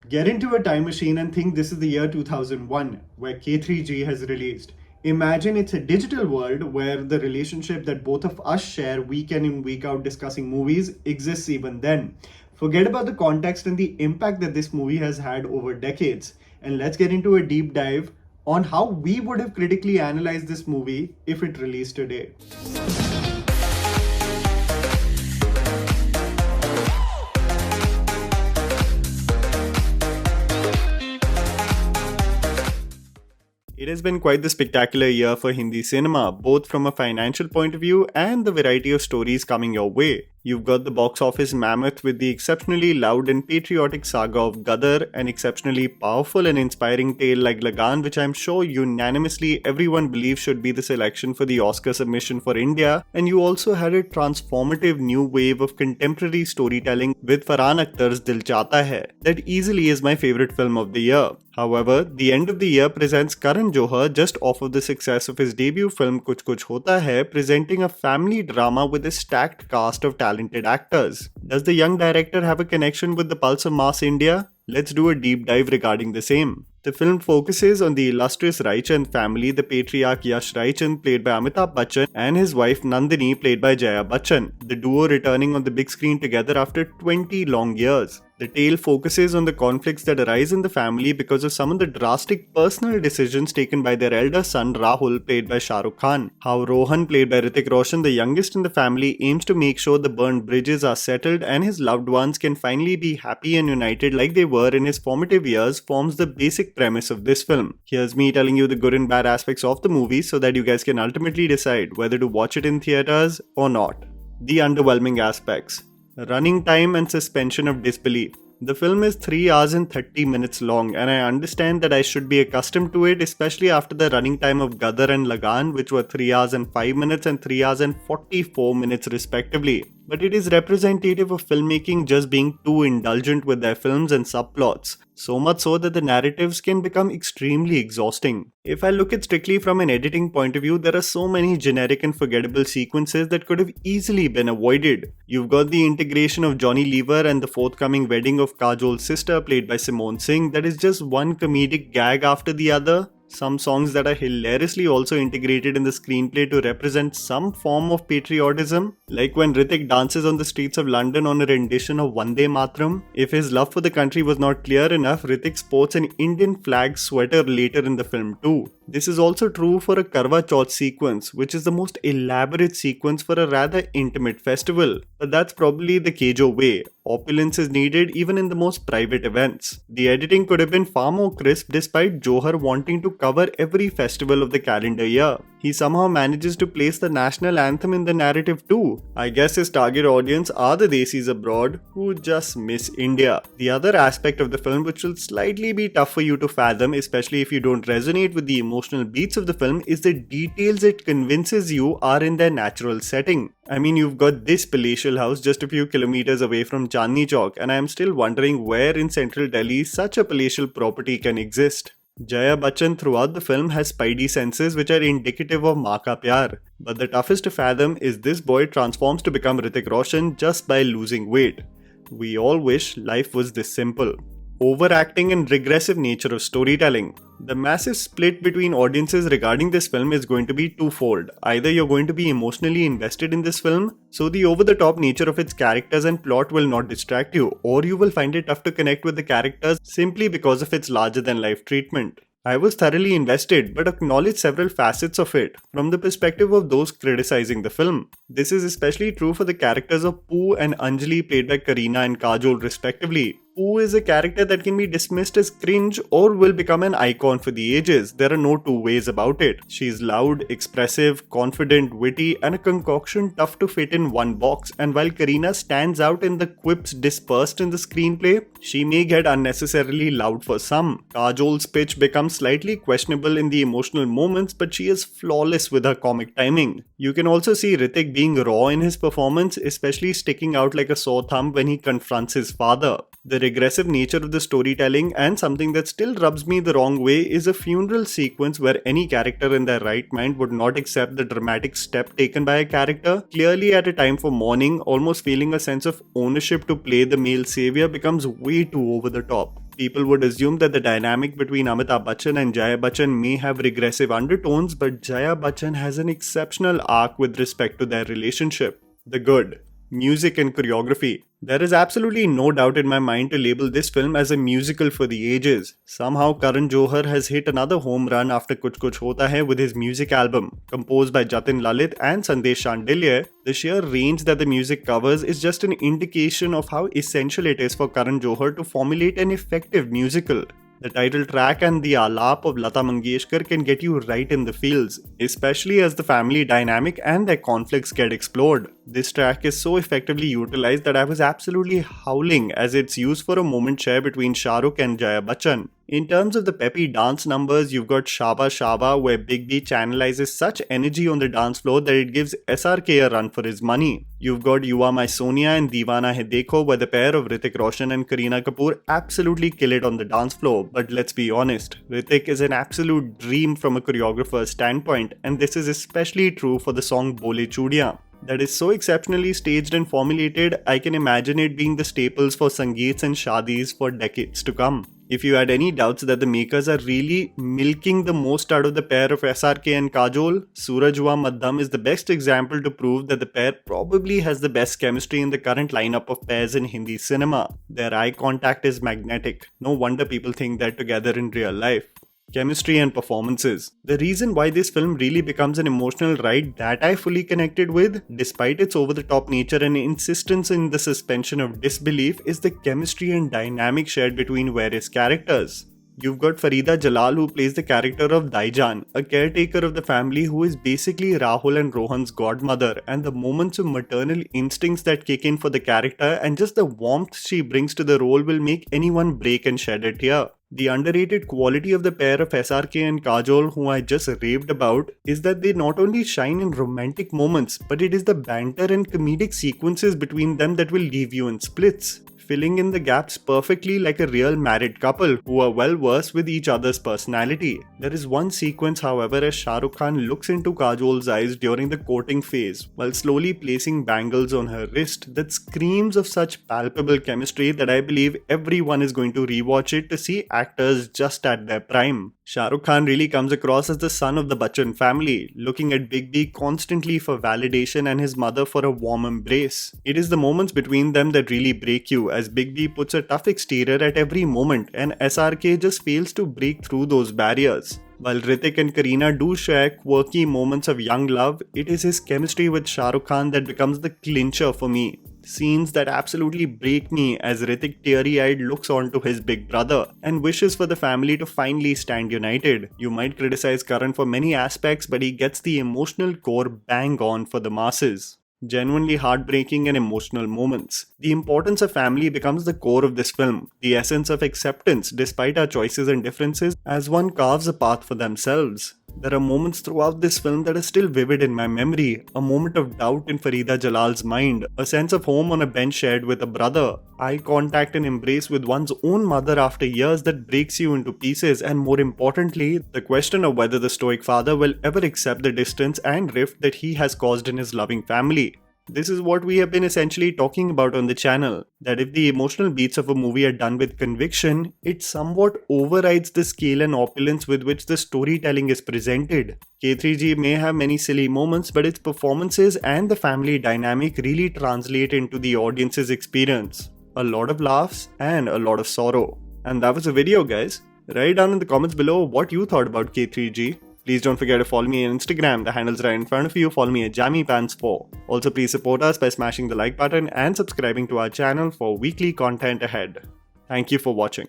Get into a time machine and think this is the year 2001, where K3G has released. Imagine it's a digital world where the relationship that both of us share week in and week out discussing movies exists even then. Forget about the context and the impact that this movie has had over decades, and let's get into a deep dive on how we would have critically analyzed this movie if it released today. It has been quite the spectacular year for Hindi cinema, both from a financial point of view and the variety of stories coming your way. You've got the box office mammoth with the exceptionally loud and patriotic saga of Gadar, an exceptionally powerful and inspiring tale like Lagan, which I'm sure unanimously everyone believes should be the selection for the Oscar submission for India, and you also had a transformative new wave of contemporary storytelling with Farhan Akhtar's Dil Chahta Hai. That easily is my favorite film of the year. However, the end of the year presents Karan Johar just off of the success of his debut film Kuch Kuch Hota Hai, presenting a family drama with a stacked cast of talented actors. Does the young director have a connection with the pulse of mass India? Let's do a deep dive regarding the same. The film focuses on the illustrious Raichand family, the patriarch Yash Raichand played by Amitabh Bachchan and his wife Nandini played by Jaya Bachchan, the duo returning on the big screen together after 20 long years. The tale focuses on the conflicts that arise in the family because of some of the drastic personal decisions taken by their elder son Rahul, played by Shah Rukh Khan. How Rohan, played by Hrithik Roshan, the youngest in the family, aims to make sure the burned bridges are settled and his loved ones can finally be happy and united like they were in his formative years forms the basic premise of this film. Here's me telling you the good and bad aspects of the movie so that you guys can ultimately decide whether to watch it in theaters or not. The underwhelming aspects. Running time and suspension of disbelief. The film is 3 hours and 30 minutes long, and I understand that I should be accustomed to it, especially after the running time of Gadar and Lagan, which were 3 hours and 5 minutes and 3 hours and 44 minutes respectively. But it is representative of filmmaking just being too indulgent with their films and subplots, so much so that the narratives can become extremely exhausting. If I look at strictly from an editing point of view, there are so many generic and forgettable sequences that could have easily been avoided. You've got the integration of Johnny Lever and the forthcoming wedding of Kajol's sister played by Simone Singh that is just one comedic gag after the other. Some songs that are hilariously also integrated in the screenplay to represent some form of patriotism, like when Hrithik dances on the streets of London on a rendition of Vande Mataram. If his love for the country was not clear enough, Hrithik sports an Indian flag sweater later in the film too. This is also true for a Karwa Chauth sequence, which is the most elaborate sequence for a rather intimate festival. But that's probably the Kajol way. Opulence is needed even in the most private events. The editing could have been far more crisp despite Johar wanting to cover every festival of the calendar year. He somehow manages to place the national anthem in the narrative too. I guess his target audience are the Desis abroad who just miss India. The other aspect of the film which will slightly be tough for you to fathom, especially if you don't resonate with the emotional beats of the film, is the details it convinces you are in their natural setting. I mean, you've got this palatial house just a few kilometers away from Chandni Chowk, and I am still wondering where in central Delhi such a palatial property can exist. Jaya Bachchan throughout the film has spidey senses which are indicative of maa ka pyar. But the toughest to fathom is this boy transforms to become Hrithik Roshan just by losing weight. We all wish life was this simple. Overacting and regressive nature of storytelling. The massive split between audiences regarding this film is going to be twofold. Either you're going to be emotionally invested in this film, so the over-the-top nature of its characters and plot will not distract you, or you will find it tough to connect with the characters simply because of its larger-than-life treatment. I was thoroughly invested, but acknowledged several facets of it from the perspective of those criticizing the film. This is especially true for the characters of Pooh and Anjali played by Kareena and Kajol respectively. Pooh is a character that can be dismissed as cringe or will become an icon for the ages. There are no two ways about it. She's loud, expressive, confident, witty, and a concoction tough to fit in one box. And while Kareena stands out in the quips dispersed in the screenplay, she may get unnecessarily loud for some. Kajol's pitch becomes slightly questionable in the emotional moments, but she is flawless with her comic timing. You can also see Hrithik being raw in his performance, especially sticking out like a sore thumb when he confronts his father. The regressive nature of the storytelling and something that still rubs me the wrong way is a funeral sequence where any character in their right mind would not accept the dramatic step taken by a character. Clearly at a time for mourning, almost feeling a sense of ownership to play the male savior becomes way too over the top. People would assume that the dynamic between Amitabh Bachchan and Jaya Bachchan may have regressive undertones, but Jaya Bachchan has an exceptional arc with respect to their relationship. The good. Music and choreography. There is absolutely no doubt in my mind to label this film as a musical for the ages. Somehow Karan Johar has hit another home run after Kuch Kuch Hota Hai with his music album. Composed by Jatin Lalit and Sandesh Shandilya, the sheer range that the music covers is just an indication of how essential it is for Karan Johar to formulate an effective musical. The title track and the alap of Lata Mangeshkar can get you right in the feels, especially as the family dynamic and their conflicts get explored. This track is so effectively utilized that I was absolutely howling as it's used for a moment share between Shah Rukh and Jaya Bachchan. In terms of the peppy dance numbers, you've got Shaba Shaba, where Big B channelizes such energy on the dance floor that it gives SRK a run for his money. You've got You Are My Sonia and Deewana Hai Dekho, where the pair of Hrithik Roshan and Kareena Kapoor absolutely kill it on the dance floor. But let's be honest, Hrithik is an absolute dream from a choreographer's standpoint, and this is especially true for the song Bole Chudiyan. That is so exceptionally staged and formulated, I can imagine it being the staples for sangeets and shadis for decades to come. If you had any doubts that the makers are really milking the most out of the pair of SRK and Kajol, Suraj Hua Madham is the best example to prove that the pair probably has the best chemistry in the current lineup of pairs in Hindi cinema. Their eye contact is magnetic. No wonder people think they're together in real life. Chemistry and performances. The reason why this film really becomes an emotional ride that I fully connected with, despite its over-the-top nature and insistence in the suspension of disbelief, is the chemistry and dynamic shared between various characters. You've got Farida Jalal, who plays the character of Daijan, a caretaker of the family who is basically Rahul and Rohan's godmother, and the moments of maternal instincts that kick in for the character and just the warmth she brings to the role will make anyone break and shed a tear. The underrated quality of the pair of SRK and Kajol, who I just raved about, is that they not only shine in romantic moments, but it is the banter and comedic sequences between them that will leave you in splits, filling in the gaps perfectly like a real married couple who are well versed with each other's personality. There is one sequence, however, as Shah Rukh Khan looks into Kajol's eyes during the courting phase while slowly placing bangles on her wrist that screams of such palpable chemistry that I believe everyone is going to rewatch it to see actors just at their prime. Shah Rukh Khan really comes across as the son of the Bachchan family, looking at Big B constantly for validation and his mother for a warm embrace. It is the moments between them that really break you, as Big B puts a tough exterior at every moment and SRK just fails to break through those barriers. While Hrithik and Kareena do share quirky moments of young love, it is his chemistry with Shah Rukh Khan that becomes the clincher for me. Scenes that absolutely break me as Hrithik teary-eyed looks on to his big brother and wishes for the family to finally stand united. You might criticize Karan for many aspects, but he gets the emotional core bang on for the masses. Genuinely heartbreaking and emotional moments. The importance of family becomes the core of this film, the essence of acceptance despite our choices and differences as one carves a path for themselves. There are moments throughout this film that are still vivid in my memory. A moment of doubt in Farida Jalal's mind, a sense of home on a bench shared with a brother, eye contact and embrace with one's own mother after years that breaks you into pieces, and more importantly, the question of whether the stoic father will ever accept the distance and rift that he has caused in his loving family. This is what we have been essentially talking about on the channel, that if the emotional beats of a movie are done with conviction, it somewhat overrides the scale and opulence with which the storytelling is presented. K3G may have many silly moments, but its performances and the family dynamic really translate into the audience's experience. A lot of laughs and a lot of sorrow. And that was the video, guys. Write down in the comments below what you thought about K3G. Please don't forget to follow me on Instagram, the handle's right in front of you. Follow me at JammyPants4. Also, please support us by smashing the like button and subscribing to our channel for weekly content ahead. Thank you for watching.